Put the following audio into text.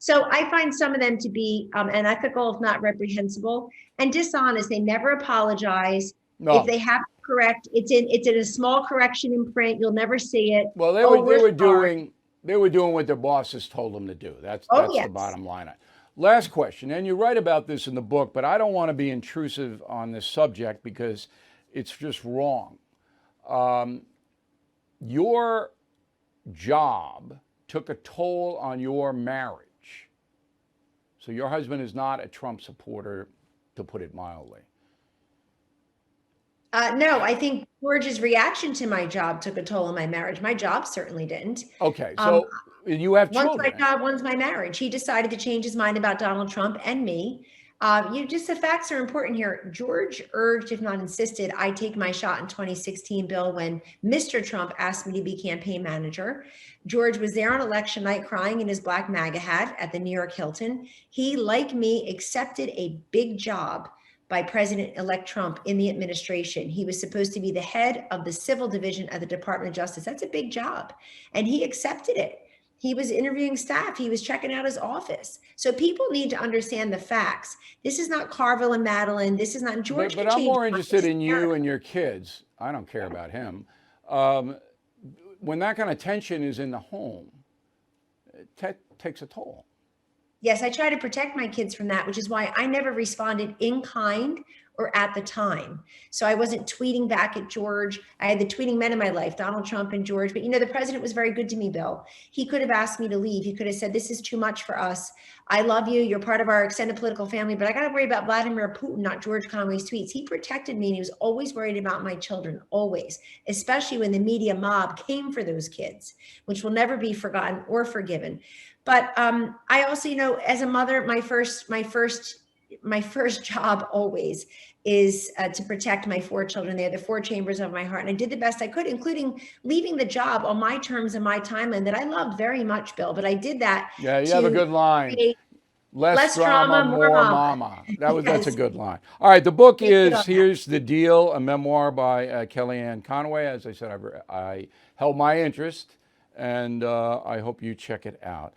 So I find some of them to be unethical, if not reprehensible, and dishonest. They never apologize. If No. they have to correct, it's in a small correction in print. You'll never see it. Well, they were Oh, they we're were sorry. doing they were doing what their bosses told them to do. That's Oh, that's the yes. bottom line. Last question, and you write about this in the book, but I don't want to be intrusive on this subject because it's just wrong. Your job took a toll on your marriage. So your husband is not a Trump supporter, to put it mildly. No, I think George's reaction to my job took a toll on my marriage. My job certainly didn't. Okay, Um, so you have One's my children. job, one's my marriage. He decided to change his mind about Donald Trump and me. The facts are important here. George urged, if not insisted, I take my shot in 2016, Bill, when Mr. Trump asked me to be campaign manager. George was there on election night crying in his black MAGA hat at the New York Hilton. He, like me, accepted a big job by President-elect Trump in the administration. He was supposed to be the head of the civil division at the Department of Justice. That's a big job. And he accepted it. He was interviewing staff. He was checking out his office. So people need to understand the facts. This is not Carville and Madeline. This is not But George but can I'm change more minds. interested This is in you America. and your kids. I don't care about him. Um, when that kind of tension is in the home, it takes a toll. Yes, I try to protect my kids from that, which is why I never responded in kind or at the time. So I wasn't tweeting back at George. I had the tweeting men in my life, Donald Trump and George. But the president was very good to me, Bill. He could have asked me to leave. He could have said, this is too much for us. I love you. You're part of our extended political family, but I got to worry about Vladimir Putin, not George Conway's tweets. He protected me and he was always worried about my children, always, especially when the media mob came for those kids, which will never be forgotten or forgiven. But I also, as a mother, my first job always is to protect my four children. They're the four chambers of my heart, and I did the best I could, including leaving the job on my terms and my timeline that I loved very much, Bill. But I did that Yeah, you have a to good line. create Less less drama, drama, more more mama. mama. That's a Yes, good line. All right, the book take it on is that. Here's the Deal, a memoir by Kellyanne Conway. As I said, I held my interest, and I hope you check it out.